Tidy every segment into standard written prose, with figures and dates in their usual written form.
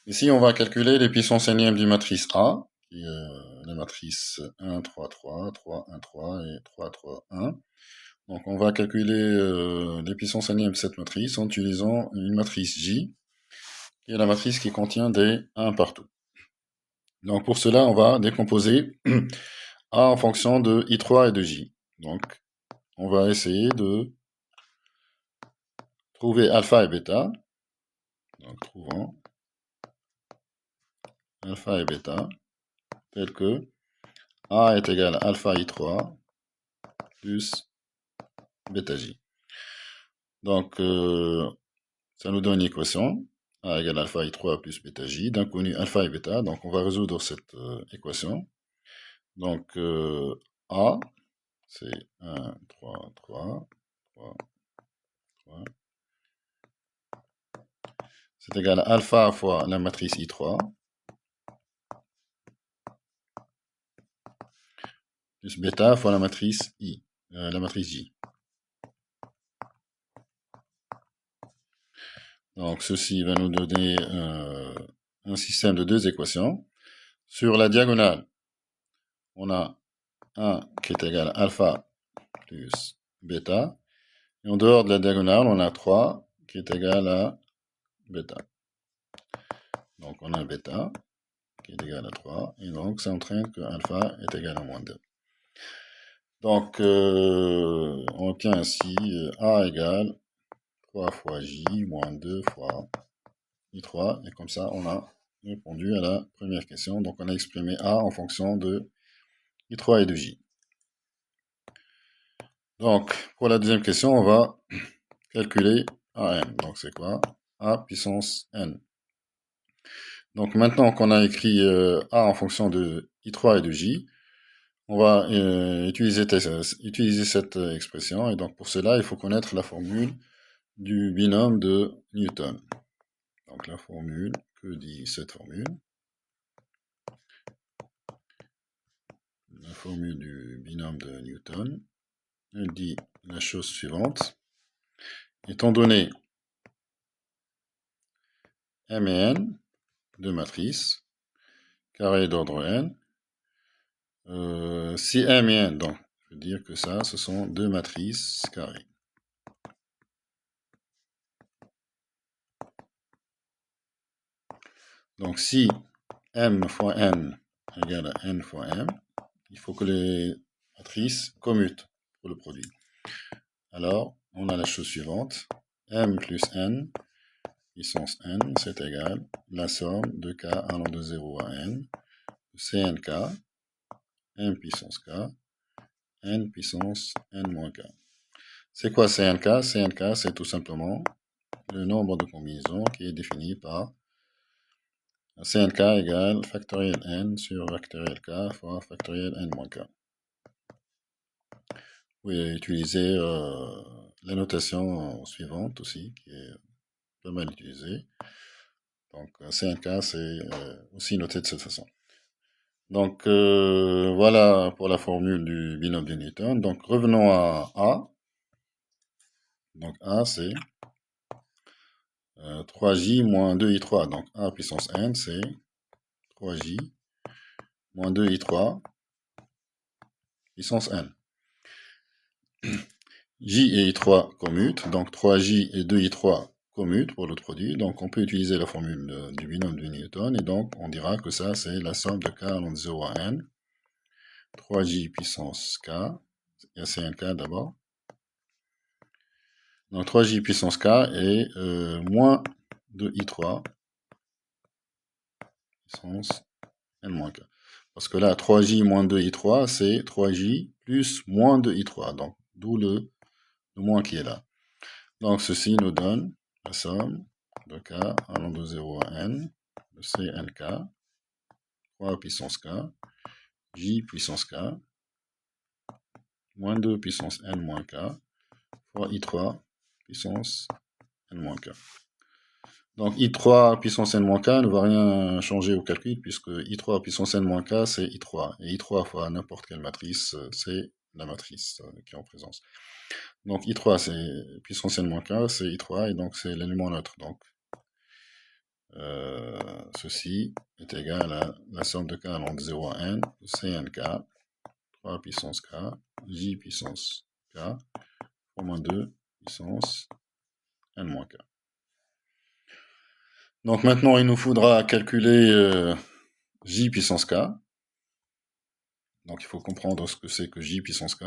Ici, on va calculer les puissances énièmes du matrice A, qui est la matrice 1, 3, 3, 3, 1, 3 et 3, 3, 1. Donc, on va calculer les puissances énièmes de cette matrice en utilisant une matrice J, qui est la matrice qui contient des 1 partout. Donc, pour cela, on va décomposer A en fonction de I3 et de J. Donc, on va essayer de trouver alpha et bêta. Donc, trouvons alpha et bêta, tel que A est égal à alpha I3 plus bêta J. Donc, ça nous donne une équation. A égale alpha I3 plus bêta J, d'inconnu alpha et bêta. Donc, on va résoudre cette équation. Donc, A, c'est 1, 3, 3, 3, 3. C'est égal à alpha fois la matrice I3 plus bêta fois la matrice I, la matrice J. Donc, ceci va nous donner un système de deux équations. Sur la diagonale, on a 1 qui est égal à alpha plus bêta. Et en dehors de la diagonale, on a 3 qui est égal à bêta. Donc, on a bêta qui est égal à 3. Et donc, ça entraîne que alpha est égal à moins 2. Donc, on obtient ainsi A égale 3 fois J moins 2 fois I3. Et comme ça, on a répondu à la première question. Donc, on a exprimé A en fonction de I3 et de J. Donc, pour la deuxième question, on va calculer AM. Donc, c'est quoi? A puissance N. Donc, maintenant qu'on a écrit A en fonction de I3 et de J, on va utiliser cette expression. Et donc, pour cela, il faut connaître la formule du binôme de Newton. Donc, la formule, que dit cette formule? La formule du binôme de Newton, elle dit la chose suivante. Étant donné M et N, deux matrices, carré d'ordre N, si M et N, donc, je veux dire que ça, ce sont deux matrices carrées. Donc, si M fois N égale à N fois M, il faut que les matrices commutent pour le produit. Alors, on a la chose suivante. M plus N puissance N, c'est égal à la somme de K allant de 0 à N, CNK, M puissance K, N puissance N moins K. C'est quoi CNK? CNK, c'est tout simplement le nombre de combinaisons qui est défini par CNK égale factoriel N sur factoriel K fois factoriel N moins K. Vous pouvez utiliser la notation suivante aussi, qui est pas mal utilisée. Donc, CNK, c'est aussi noté de cette façon. Donc, voilà pour la formule du binôme de Newton. Donc, revenons à A. Donc, A, c'est 3J moins 2I3. Donc, A puissance N, c'est 3J moins 2I3 puissance N. J et I3 commutent, donc 3J et 2I3 commutent pour le produit, donc on peut utiliser la formule du binôme de Newton, et donc on dira que ça c'est la somme de K allant de 0 à N, 3J puissance K, et c'est un K d'abord, donc 3J puissance K est moins 2I3 puissance N moins K. Parce que là, 3J moins 2I3, c'est 3J plus moins 2I3, donc d'où le moins qui est là. Donc, ceci nous donne la somme de K allant de 0 à N, de CNK, 3 puissance K, J puissance K, moins 2 puissance N moins K, fois I3 puissance N moins K. Donc, I3 puissance N moins K ne va rien changer au calcul, puisque I3 puissance N moins K, c'est I3. Et I3 fois n'importe quelle matrice, c'est la matrice qui est en présence. Donc, I3, c'est puissance N moins K, c'est I3, et donc c'est l'élément neutre. Donc, ceci est égal à la somme de k allant de 0 à n de Cnk, 3 puissance k, j puissance k, fois moins 2 puissance n moins k. Donc maintenant, il nous faudra calculer j puissance k. Donc il faut comprendre ce que c'est que j puissance k.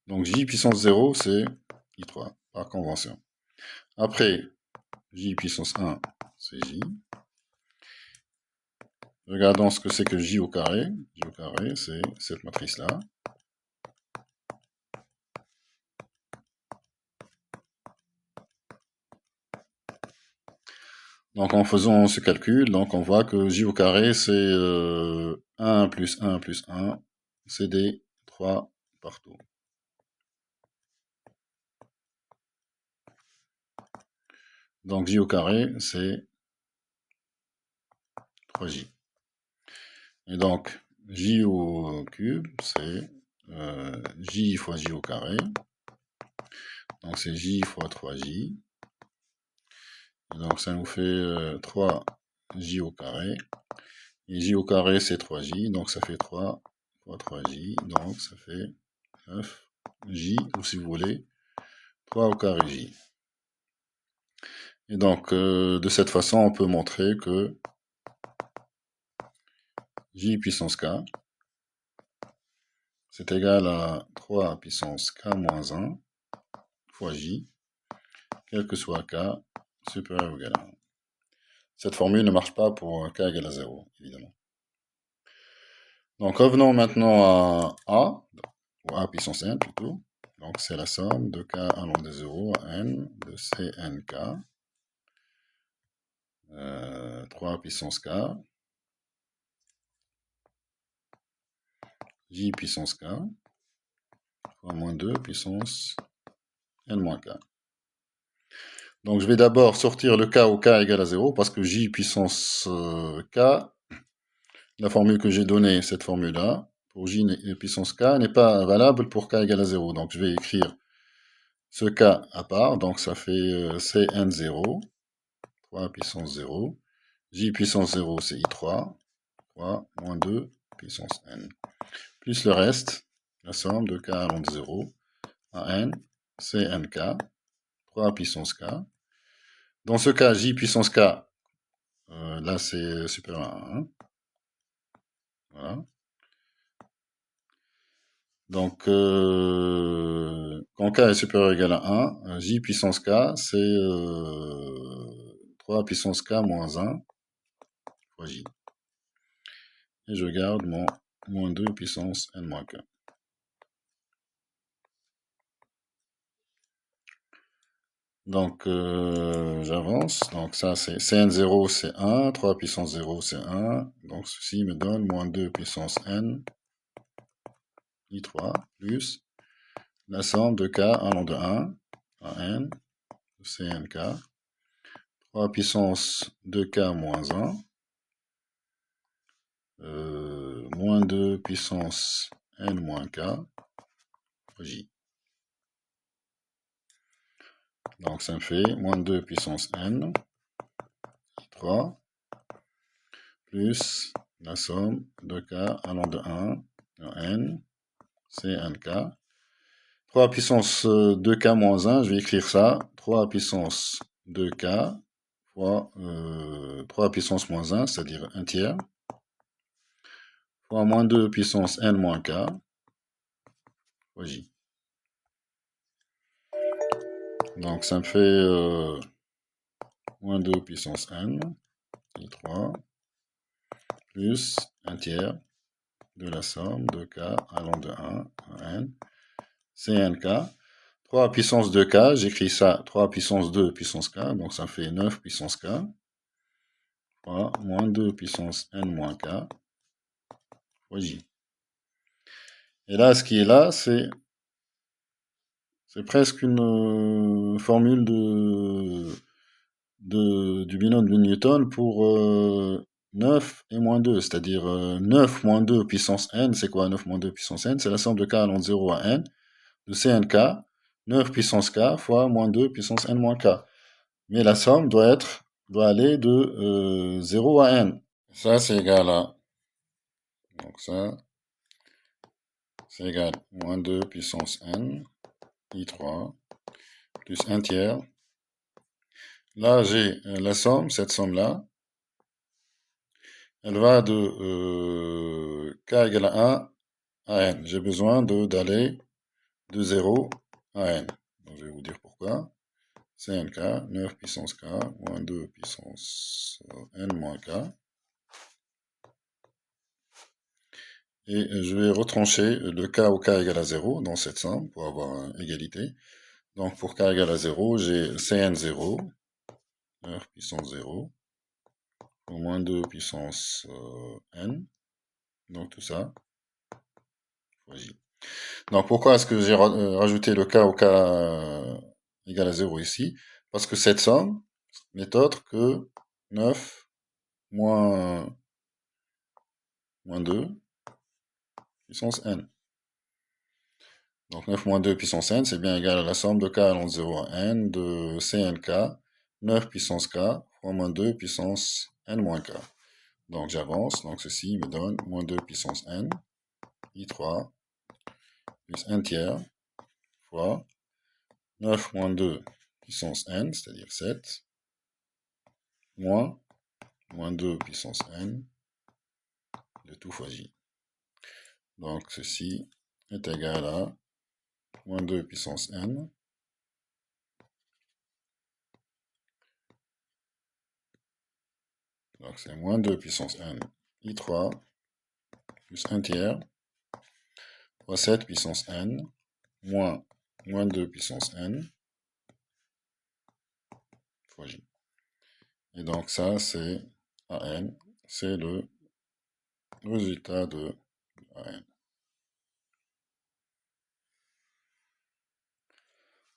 Donc j puissance 0, c'est i3, par convention. Après, j puissance 1, c'est j. Regardons ce que c'est que j au carré. J au carré, c'est cette matrice-là. Donc en faisant ce calcul, donc on voit que j au carré, c'est 1 plus 1 plus 1, c'est des 3 partout. Donc j au carré, c'est 3j. Et donc, j au cube, c'est j fois j au carré. Donc c'est j fois 3j. Et donc ça nous fait 3j au carré. Et j au carré, c'est 3j. Donc ça fait 3 fois 3j. Donc ça fait 9j, ou si vous voulez, 3 au carré j. Et donc, de cette façon, on peut montrer que j puissance k, c'est égal à 3 puissance k moins 1 fois j, quel que soit k, supérieur ou égal à 1. Cette formule ne marche pas pour k égale à 0, évidemment. Donc revenons maintenant à ou a puissance n plutôt. Donc c'est la somme de k allant de 0 à n de Cnk, 3 puissance k, j puissance k, fois moins 2 puissance n moins k. Donc je vais d'abord sortir le k au k égale à 0, parce que j puissance k, la formule que j'ai donnée, cette formule-là, pour j puissance k, n'est pas valable pour k égale à 0. Donc je vais écrire ce k à part, donc ça fait Cn0, 3 puissance 0, j puissance 0 c'est i3, 3 moins 2 puissance n, plus le reste, la somme de k allant de 0 à n, Cnk, 3 puissance k. Dans ce cas, j puissance k, là c'est supérieur à 1. Voilà. Donc, quand k est supérieur ou égal à 1, j puissance k, c'est 3 puissance k moins 1 fois j. Et je garde mon moins 2 puissance n moins k. Donc, j'avance. Donc, ça, c'est Cn0, c'est 1. 3 puissance 0, c'est 1. Donc, ceci me donne moins 2 puissance n, i3, plus la somme de k allant de 1 à n, de Cnk, 3 puissance 2k moins 1, moins 2 puissance n moins k, fois j. Donc, ça me fait moins 2 puissance n, i3, plus la somme de k allant de 1 à n, Cnk. 3 puissance 2k moins 1, je vais écrire ça. 3 puissance 2k fois 3 puissance moins 1, c'est-à-dire 1 tiers, fois moins 2 puissance n moins k, fois j. Donc ça me fait moins 2 puissance n, i3, plus 1 tiers de la somme de k allant de 1 à n, Cnk. 3 puissance 2k, j'écris ça, 3 puissance 2 puissance k, donc ça fait 9 puissance k, fois moins 2 puissance n moins k, fois j. Et là, ce qui est là, c'est presque une formule du binôme de Newton pour 9 et moins 2, c'est-à-dire 9 moins 2 puissance n, c'est quoi 9 moins 2 puissance n? C'est la somme de k allant de 0 à n, de Cnk, 9 puissance k fois moins 2 puissance n moins k. Mais la somme doit être doit aller de 0 à n. Ça, c'est égal à... Donc ça, c'est égal à moins 2 puissance n, i3, plus 1 tiers. Là, j'ai la somme, cette somme-là, elle va de k égale à 1 à n. J'ai besoin d'aller de 0 à n. Donc, je vais vous dire pourquoi. C'est nk, 9 puissance k, moins 2 puissance n moins k. Et je vais retrancher le k au k égale à 0 dans cette somme pour avoir égalité. Donc pour k égale à 0, j'ai cn0, 9 puissance 0, au moins 2 puissance n. Donc tout ça, fois j. Donc pourquoi est-ce que j'ai rajouté le k au k égale à 0 ici? Parce que cette somme n'est autre que 9 moins 2 puissance n. Donc 9 moins 2 puissance n, c'est bien égal à la somme de k allant de 0 à n de cnk, 9 puissance k, fois moins 2 puissance n moins k. Donc j'avance, donc ceci me donne moins 2 puissance n, i3, plus 1 tiers, fois 9 moins 2 puissance n, c'est-à-dire 7, moins 2 puissance n, de tout fois j. Donc ceci est égal à moins 2 puissance n, donc c'est moins 2 puissance n, i3, plus 1 tiers, fois 7 puissance n, moins 2 puissance n, fois j. Et donc ça, c'est AN, c'est le résultat de AN.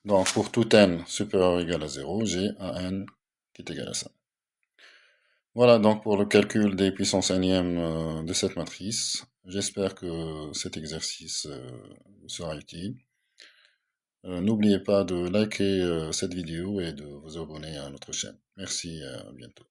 Donc pour tout n supérieur ou égal à 0, j'ai AN qui est égal à ça. Voilà donc pour le calcul des puissances énièmes de cette matrice. J'espère que cet exercice vous sera utile. N'oubliez pas de liker cette vidéo et de vous abonner à notre chaîne. Merci, à bientôt.